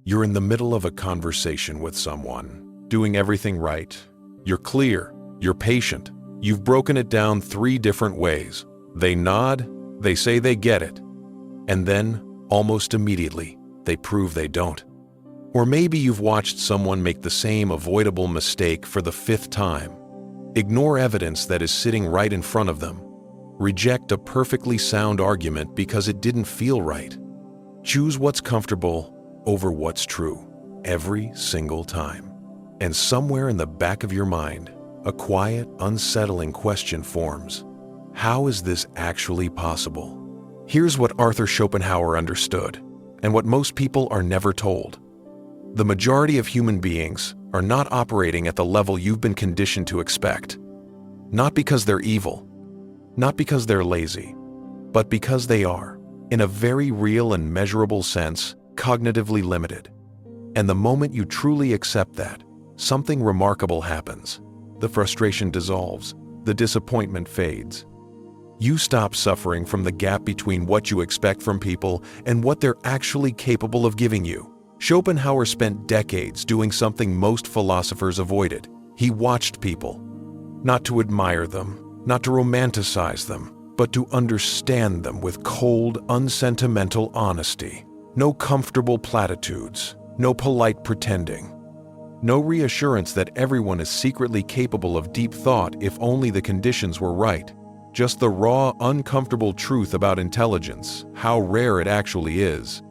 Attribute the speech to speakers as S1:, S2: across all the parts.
S1: You're in the middle of a conversation with someone, doing everything right. You're clear, you're patient. You've broken it down 3 different ways. They nod, they say they get it, and then, almost immediately, they prove they don't. Or maybe you've watched someone make the same avoidable mistake for the 5th time. Ignore evidence that is sitting right in front of them. Reject a perfectly sound argument because it didn't feel right. Choose what's comfortable over what's true, every single time. And somewhere in the back of your mind, a quiet, unsettling question forms. How is this actually possible? Here's what Arthur Schopenhauer understood, and what most people are never told. The majority of human beings are not operating at the level you've been conditioned to expect. Not because they're evil, not because they're lazy, but because they are, in a very real and measurable sense, cognitively limited. And the moment you truly accept that, something remarkable happens. The frustration dissolves, the disappointment fades. You stop suffering from the gap between what you expect from people and what they're actually capable of giving you. Schopenhauer spent decades doing something most philosophers avoided. He watched people, not to admire them, not to romanticize them, but to understand them with cold, unsentimental honesty. No comfortable platitudes, no polite pretending. No reassurance that everyone is secretly capable of deep thought if only the conditions were right. Just the raw, uncomfortable truth about intelligence, how rare it actually is,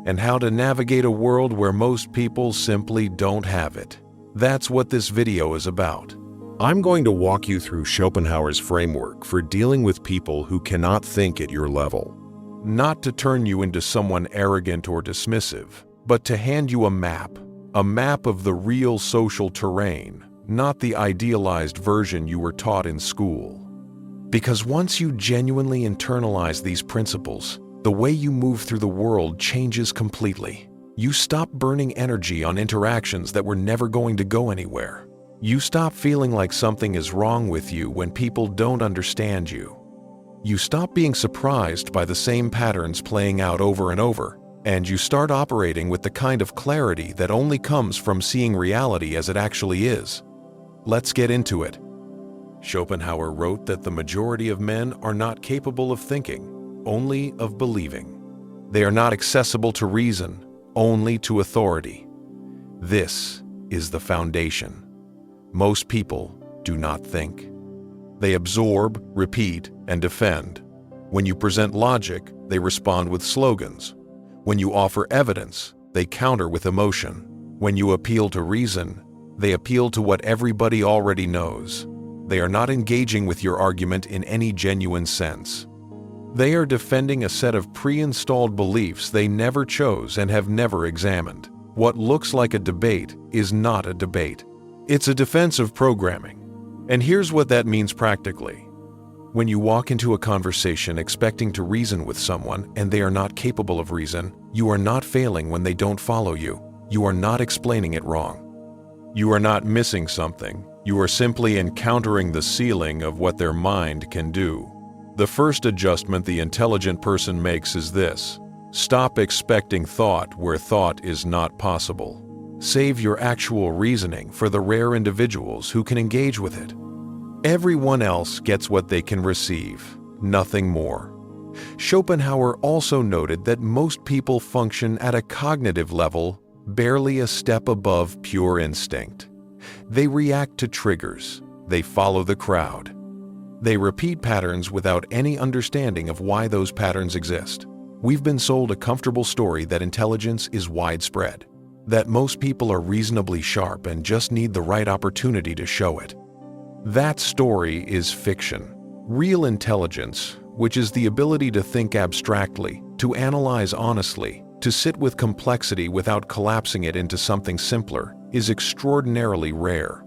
S1: and how to navigate a world where most people simply don't have it. That's what this video is about. I'm going to walk you through Schopenhauer's framework for dealing with people who cannot think at your level. Not to turn you into someone arrogant or dismissive, but to hand you a map of the real social terrain, not the idealized version you were taught in school. Because once you genuinely internalize these principles, the way you move through the world changes completely. You stop burning energy on interactions that were never going to go anywhere. You stop feeling like something is wrong with you when people don't understand you. You stop being surprised by the same patterns playing out over and over, and you start operating with the kind of clarity that only comes from seeing reality as it actually is. Let's get into it. Schopenhauer wrote that the majority of men are not capable of thinking, only of believing. They are not accessible to reason, only to authority. This is the foundation. Most people do not think. They absorb, repeat, and defend. When you present logic, they respond with slogans. When you offer evidence, they counter with emotion. When you appeal to reason, they appeal to what everybody already knows. They are not engaging with your argument in any genuine sense. They are defending a set of pre-installed beliefs they never chose and have never examined. What looks like a debate is not a debate. It's a defensive programming. And here's what that means practically. When you walk into a conversation expecting to reason with someone and they are not capable of reason, you are not failing when they don't follow you. You are not explaining it wrong. You are not missing something. You are simply encountering the ceiling of what their mind can do. The first adjustment the intelligent person makes is this: stop expecting thought where thought is not possible. Save your actual reasoning for the rare individuals who can engage with it. Everyone else gets what they can receive, nothing more. Schopenhauer also noted that most people function at a cognitive level barely a step above pure instinct. They react to triggers. They follow the crowd. They repeat patterns without any understanding of why those patterns exist. We've been sold a comfortable story that intelligence is widespread, that most people are reasonably sharp and just need the right opportunity to show it. That story is fiction. Real intelligence, which is the ability to think abstractly, to analyze honestly, to sit with complexity without collapsing it into something simpler, is extraordinarily rare.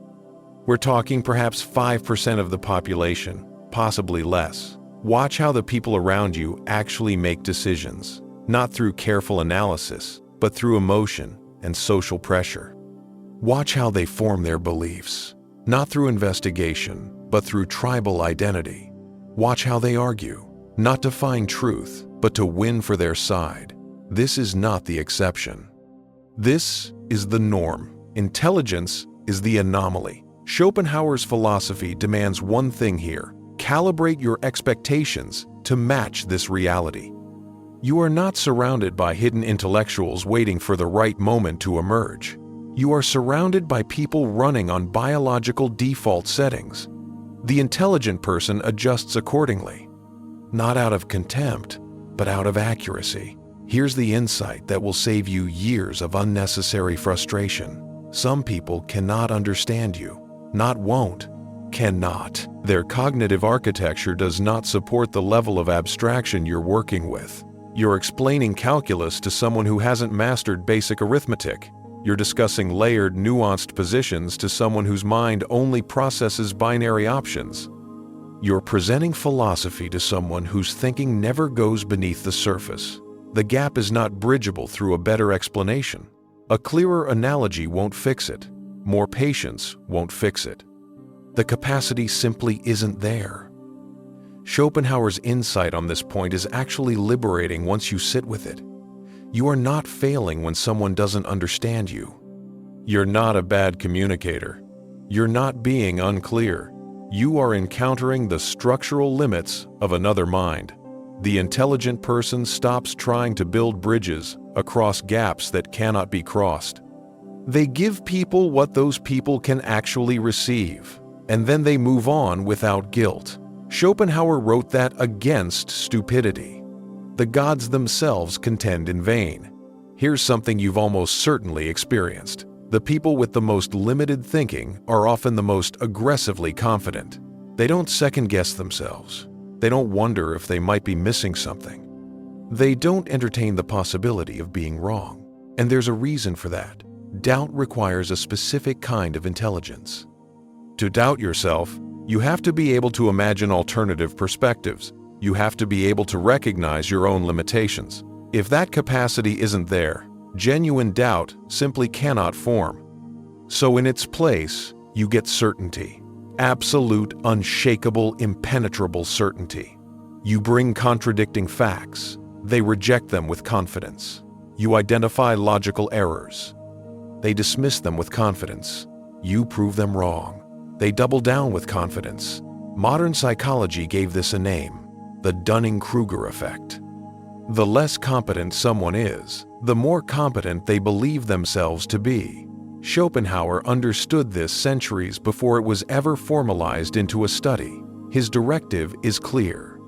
S1: We're talking perhaps 5% of the population, possibly less. Watch how the people around you actually make decisions, not through careful analysis, but through emotion and social pressure. Watch how they form their beliefs, not through investigation, but through tribal identity. Watch how they argue, not to find truth, but to win for their side. This is not the exception. This is the norm. Intelligence is the anomaly. Schopenhauer's philosophy demands one thing here: calibrate your expectations to match this reality. You are not surrounded by hidden intellectuals waiting for the right moment to emerge. You are surrounded by people running on biological default settings. The intelligent person adjusts accordingly, not out of contempt, but out of accuracy. Here's the insight that will save you years of unnecessary frustration. Some people cannot understand you. Not won't, cannot. Their cognitive architecture does not support the level of abstraction you're working with. You're explaining calculus to someone who hasn't mastered basic arithmetic. You're discussing layered, nuanced positions to someone whose mind only processes binary options. You're presenting philosophy to someone whose thinking never goes beneath the surface. The gap is not bridgeable through a better explanation. A clearer analogy won't fix it. More patience won't fix it. The capacity simply isn't there. Schopenhauer's insight on this point is actually liberating once you sit with it. You are not failing when someone doesn't understand you. You're not a bad communicator. You're not being unclear. You are encountering the structural limits of another mind. The intelligent person stops trying to build bridges across gaps that cannot be crossed. They give people what those people can actually receive, and then they move on without guilt. Schopenhauer wrote that against stupidity. The gods themselves contend in vain. Here's something you've almost certainly experienced. The people with the most limited thinking are often the most aggressively confident. They don't second-guess themselves. They don't wonder if they might be missing something. They don't entertain the possibility of being wrong. And there's a reason for that. Doubt requires a specific kind of intelligence. To doubt yourself, you have to be able to imagine alternative perspectives. You have to be able to recognize your own limitations. If that capacity isn't there, genuine doubt simply cannot form. So in its place, you get certainty. Absolute, unshakable, impenetrable certainty. You bring contradicting facts. They reject them with confidence. You identify logical errors. They dismiss them with confidence. You prove them wrong. They double down with confidence. Modern psychology gave this a name: the Dunning-Kruger effect. The less competent someone is, the more competent they believe themselves to be. Schopenhauer understood this centuries before it was ever formalized into a study. His directive is clear.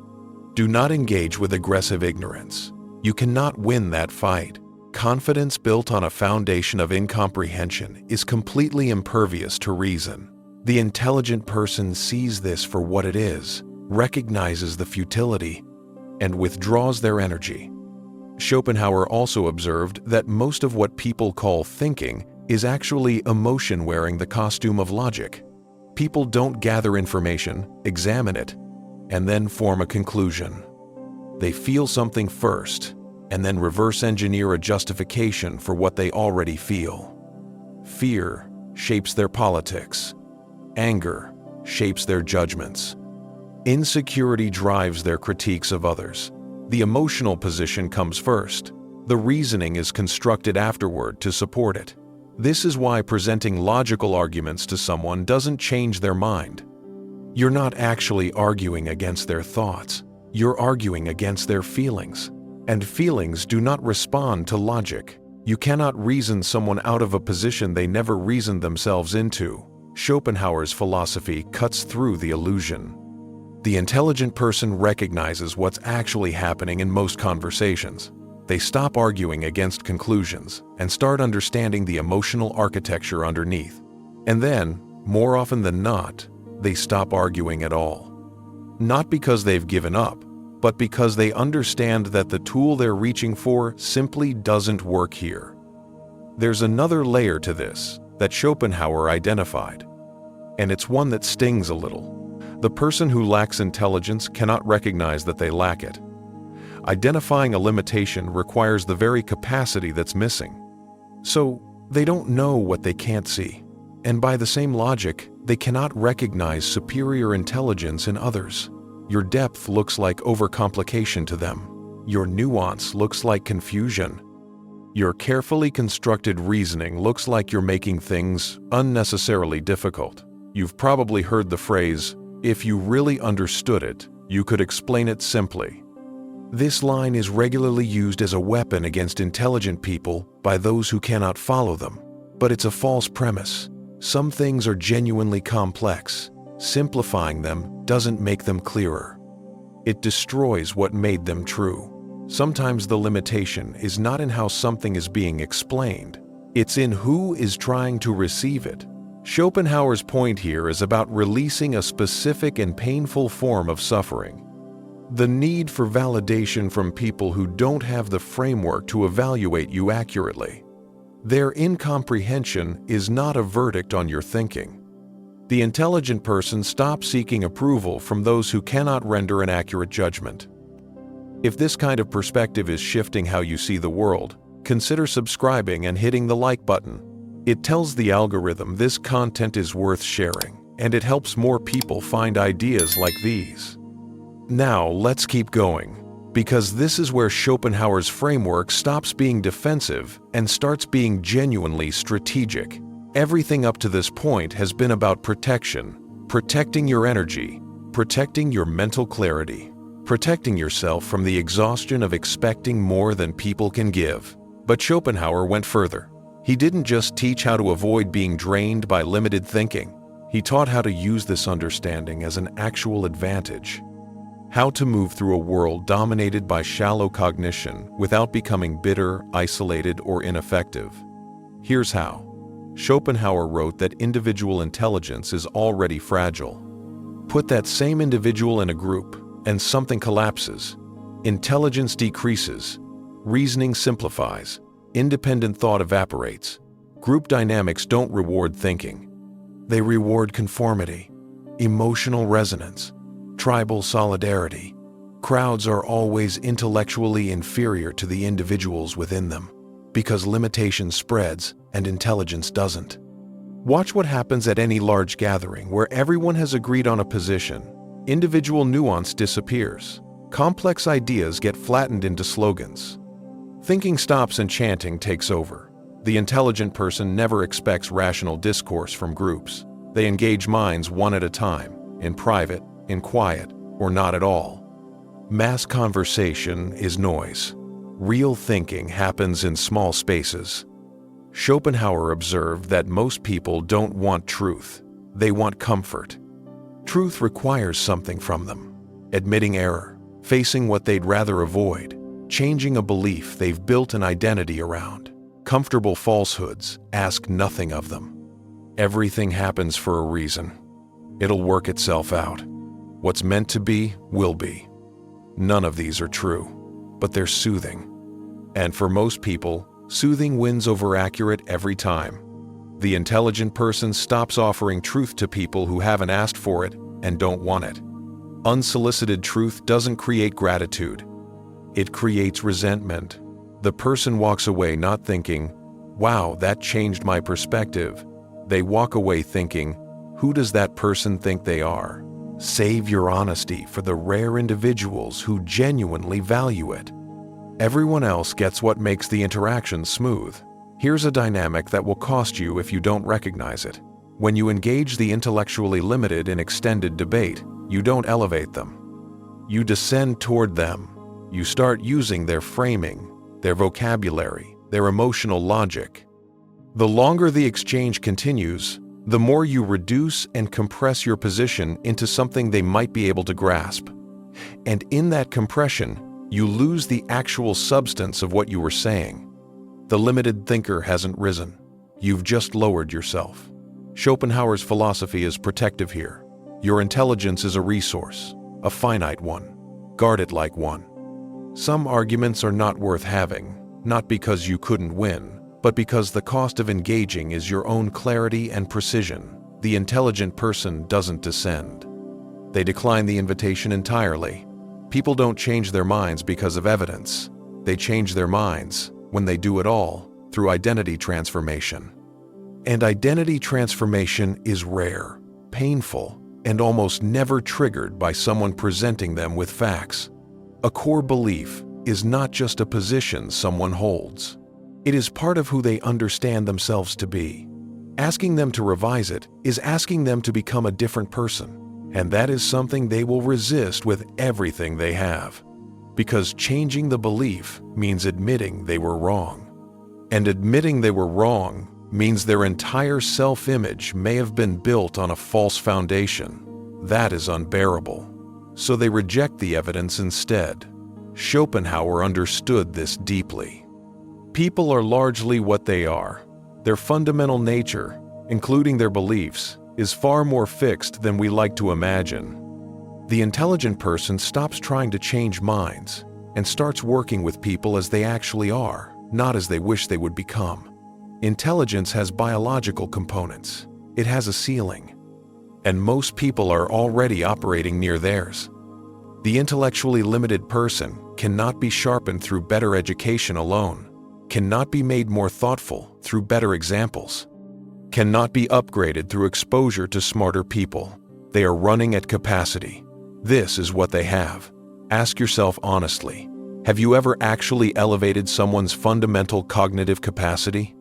S1: Do not engage with aggressive ignorance. You cannot win that fight. Confidence built on a foundation of incomprehension is completely impervious to reason. The intelligent person sees this for what it is, recognizes the futility, and withdraws their energy. Schopenhauer also observed that most of what people call thinking is actually emotion wearing the costume of logic. People don't gather information, examine it, and then form a conclusion. They feel something first, and then reverse engineer a justification for what they already feel. Fear shapes their politics. Anger shapes their judgments. Insecurity drives their critiques of others. The emotional position comes first. The reasoning is constructed afterward to support it. This is why presenting logical arguments to someone doesn't change their mind. You're not actually arguing against their thoughts. You're arguing against their feelings. And feelings do not respond to logic. You cannot reason someone out of a position they never reasoned themselves into. Schopenhauer's philosophy cuts through the illusion. The intelligent person recognizes what's actually happening in most conversations. They stop arguing against conclusions and start understanding the emotional architecture underneath. And then, more often than not, they stop arguing at all. Not because they've given up, but because they understand that the tool they're reaching for simply doesn't work here. There's another layer to this that Schopenhauer identified, and it's one that stings a little. The person who lacks intelligence cannot recognize that they lack it. Identifying a limitation requires the very capacity that's missing. So, they don't know what they can't see. And by the same logic, they cannot recognize superior intelligence in others. Your depth looks like overcomplication to them. Your nuance looks like confusion. Your carefully constructed reasoning looks like you're making things unnecessarily difficult. You've probably heard the phrase, "If you really understood it, you could explain it simply." This line is regularly used as a weapon against intelligent people by those who cannot follow them. But it's a false premise. Some things are genuinely complex. Simplifying them doesn't make them clearer. It destroys what made them true. Sometimes the limitation is not in how something is being explained. It's in who is trying to receive it. Schopenhauer's point here is about releasing a specific and painful form of suffering. The need for validation from people who don't have the framework to evaluate you accurately. Their incomprehension is not a verdict on your thinking. The intelligent person stops seeking approval from those who cannot render an accurate judgment. If this kind of perspective is shifting how you see the world, consider subscribing and hitting the like button. It tells the algorithm this content is worth sharing, and it helps more people find ideas like these. Now, let's keep going, because this is where Schopenhauer's framework stops being defensive and starts being genuinely strategic. Everything up to this point has been about protection, protecting your energy, protecting your mental clarity, protecting yourself from the exhaustion of expecting more than people can give. But Schopenhauer went further. He didn't just teach how to avoid being drained by limited thinking. He taught how to use this understanding as an actual advantage. How to move through a world dominated by shallow cognition without becoming bitter, isolated, or ineffective. Here's how. Schopenhauer wrote that individual intelligence is already fragile. Put that same individual in a group, and something collapses. Intelligence decreases. Reasoning simplifies. Independent thought evaporates. Group dynamics don't reward thinking. They reward conformity, emotional resonance, tribal solidarity. Crowds are always intellectually inferior to the individuals within them, because limitation spreads and intelligence doesn't. Watch what happens at any large gathering where everyone has agreed on a position. Individual nuance disappears. Complex ideas get flattened into slogans. Thinking stops and chanting takes over. The intelligent person never expects rational discourse from groups. They engage minds one at a time, in private, in quiet, or not at all. Mass conversation is noise. Real thinking happens in small spaces. Schopenhauer observed that most people don't want truth. They want comfort. Truth requires something from them. Admitting error, facing what they'd rather avoid, changing a belief they've built an identity around. Comfortable falsehoods ask nothing of them. Everything happens for a reason. It'll work itself out. What's meant to be, will be. None of these are true, but they're soothing. And for most people, soothing wins over accurate every time. The intelligent person stops offering truth to people who haven't asked for it and don't want it. Unsolicited truth doesn't create gratitude. It creates resentment. The person walks away not thinking, "Wow, that changed my perspective." They walk away thinking, "Who does that person think they are?" Save your honesty for the rare individuals who genuinely value it. Everyone else gets what makes the interaction smooth. Here's a dynamic that will cost you if you don't recognize it. When you engage the intellectually limited in extended debate, you don't elevate them. You descend toward them. You start using their framing, their vocabulary, their emotional logic. The longer the exchange continues, the more you reduce and compress your position into something they might be able to grasp. And in that compression, you lose the actual substance of what you were saying. The limited thinker hasn't risen. You've just lowered yourself. Schopenhauer's philosophy is protective here. Your intelligence is a resource, a finite one. Guard it like one. Some arguments are not worth having, not because you couldn't win, but because the cost of engaging is your own clarity and precision. The intelligent person doesn't descend. They decline the invitation entirely. People don't change their minds because of evidence. They change their minds, when they do it all, through identity transformation. And identity transformation is rare, painful, and almost never triggered by someone presenting them with facts. A core belief is not just a position someone holds. It is part of who they understand themselves to be. Asking them to revise it is asking them to become a different person, and that is something they will resist with everything they have. Because changing the belief means admitting they were wrong. And admitting they were wrong means their entire self-image may have been built on a false foundation. That is unbearable. So they reject the evidence instead. Schopenhauer understood this deeply. People are largely what they are. Their fundamental nature, including their beliefs, is far more fixed than we like to imagine. The intelligent person stops trying to change minds and starts working with people as they actually are, not as they wish they would become. Intelligence has biological components. It has a ceiling. And most people are already operating near theirs. The intellectually limited person cannot be sharpened through better education alone, cannot be made more thoughtful through better examples, cannot be upgraded through exposure to smarter people. They are running at capacity. This is what they have. Ask yourself honestly, have you ever actually elevated someone's fundamental cognitive capacity?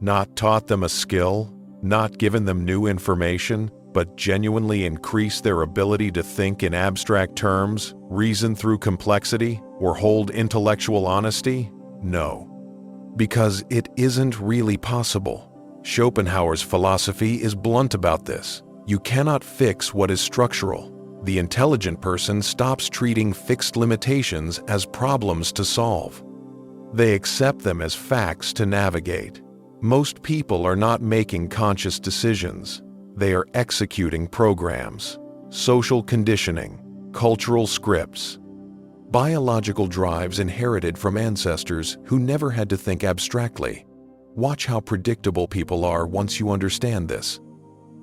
S1: Not taught them a skill, not given them new information, but genuinely increase their ability to think in abstract terms, reason through complexity, or hold intellectual honesty? No. Because it isn't really possible. Schopenhauer's philosophy is blunt about this. You cannot fix what is structural. The intelligent person stops treating fixed limitations as problems to solve. They accept them as facts to navigate. Most people are not making conscious decisions. They are executing programs, social conditioning, cultural scripts, biological drives inherited from ancestors who never had to think abstractly. Watch how predictable people are once you understand this.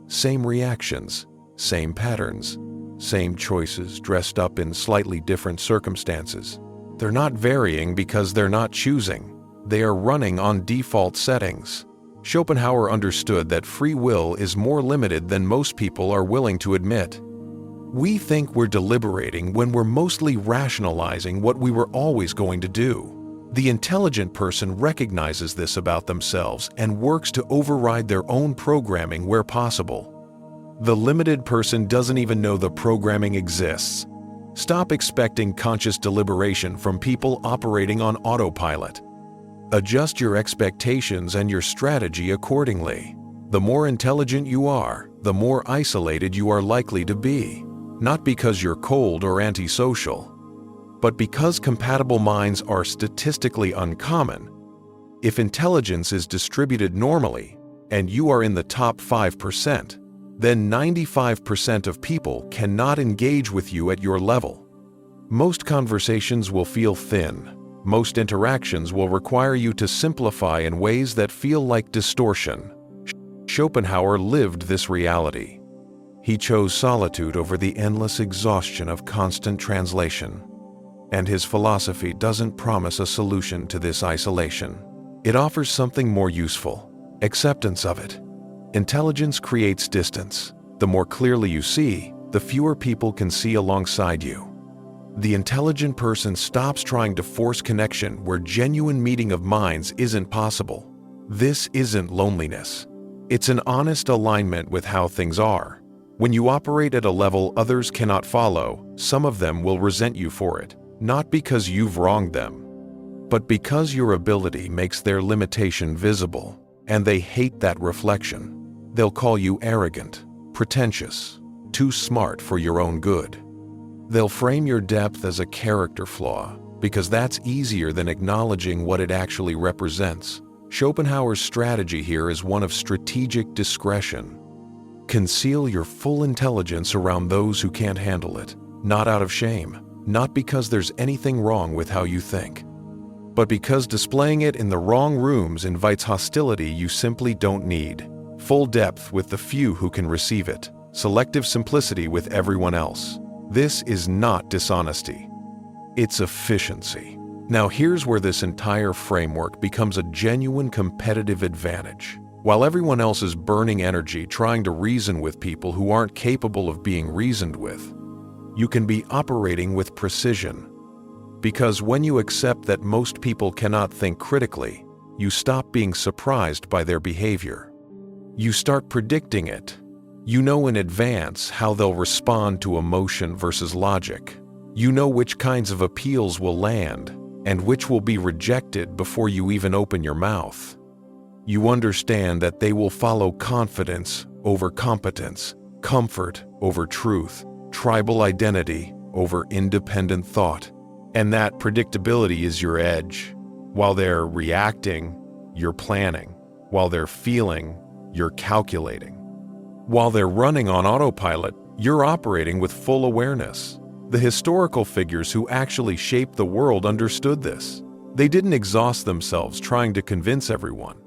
S1: Same reactions, same patterns, same choices dressed up in slightly different circumstances. They're not varying because they're not choosing. They are running on default settings. Schopenhauer understood that free will is more limited than most people are willing to admit. We think we're deliberating when we're mostly rationalizing what we were always going to do. The intelligent person recognizes this about themselves and works to override their own programming where possible. The limited person doesn't even know the programming exists. Stop expecting conscious deliberation from people operating on autopilot. Adjust your expectations and your strategy accordingly. The more intelligent you are, the more isolated you are likely to be. Not because you're cold or antisocial, but because compatible minds are statistically uncommon. If intelligence is distributed normally, and you are in the top 5%, then 95% of people cannot engage with you at your level. Most conversations will feel thin. Most interactions will require you to simplify in ways that feel like distortion. Schopenhauer lived this reality. He chose solitude over the endless exhaustion of constant translation. And his philosophy doesn't promise a solution to this isolation. It offers something more useful: acceptance of it. Intelligence creates distance. The more clearly you see, the fewer people can see alongside you. The intelligent person stops trying to force connection where genuine meeting of minds isn't possible. This isn't loneliness. It's an honest alignment with how things are. When you operate at a level others cannot follow, some of them will resent you for it, not because you've wronged them, but because your ability makes their limitation visible, and they hate that reflection. They'll call you arrogant, pretentious, too smart for your own good. They'll frame your depth as a character flaw, because that's easier than acknowledging what it actually represents. Schopenhauer's strategy here is one of strategic discretion. Conceal your full intelligence around those who can't handle it, not out of shame, not because there's anything wrong with how you think, but because displaying it in the wrong rooms invites hostility you simply don't need. Full depth with the few who can receive it, selective simplicity with everyone else. This is not dishonesty. It's efficiency. Now here's where this entire framework becomes a genuine competitive advantage. While everyone else is burning energy trying to reason with people who aren't capable of being reasoned with, you can be operating with precision. Because when you accept that most people cannot think critically, you stop being surprised by their behavior. You start predicting it. You know in advance how they'll respond to emotion versus logic. You know which kinds of appeals will land and which will be rejected before you even open your mouth. You understand that they will follow confidence over competence, comfort over truth, tribal identity over independent thought. And that predictability is your edge. While they're reacting, you're planning. While they're feeling, you're calculating. While they're running on autopilot, you're operating with full awareness. The historical figures who actually shaped the world understood this. They didn't exhaust themselves trying to convince everyone.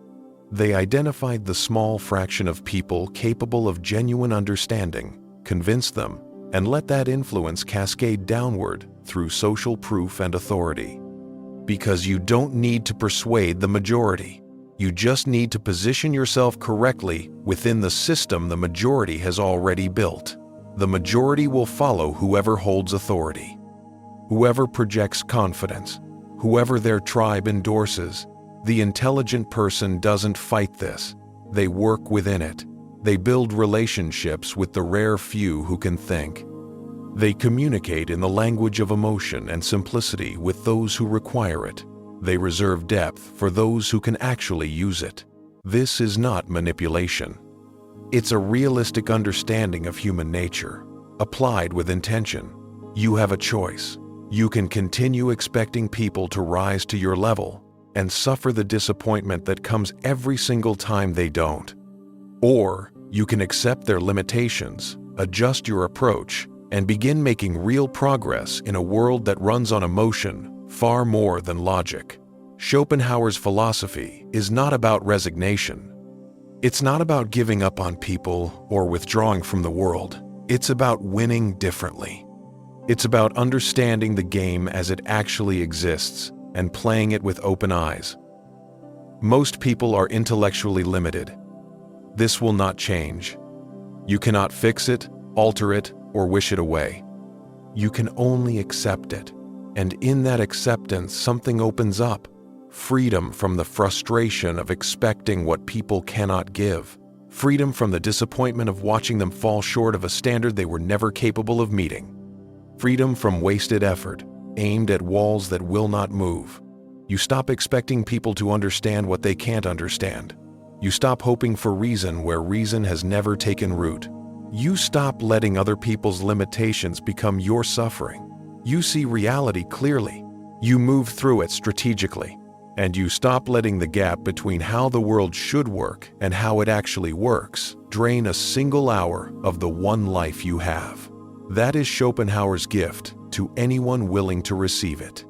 S1: They identified the small fraction of people capable of genuine understanding, convinced them, and let that influence cascade downward through social proof and authority. Because you don't need to persuade the majority. You just need to position yourself correctly within the system the majority has already built. The majority will follow whoever holds authority, whoever projects confidence, whoever their tribe endorses. The intelligent person doesn't fight this. They work within it. They build relationships with the rare few who can think. They communicate in the language of emotion and simplicity with those who require it. They reserve depth for those who can actually use it. This is not manipulation. It's a realistic understanding of human nature, applied with intention. You have a choice. You can continue expecting people to rise to your level and suffer the disappointment that comes every single time they don't. Or you can accept their limitations, adjust your approach, and begin making real progress in a world that runs on emotion far more than logic. Schopenhauer's philosophy is not about resignation. It's not about giving up on people or withdrawing from the world. It's about winning differently. It's about understanding the game as it actually exists and playing it with open eyes. Most people are intellectually limited. This will not change. You cannot fix it, alter it, or wish it away. You can only accept it. And in that acceptance, something opens up. Freedom from the frustration of expecting what people cannot give. Freedom from the disappointment of watching them fall short of a standard they were never capable of meeting. Freedom from wasted effort, aimed at walls that will not move. You stop expecting people to understand what they can't understand. You stop hoping for reason where reason has never taken root. You stop letting other people's limitations become your suffering. You see reality clearly. You move through it strategically. And you stop letting the gap between how the world should work and how it actually works drain a single hour of the one life you have. That is Schopenhauer's gift to anyone willing to receive it.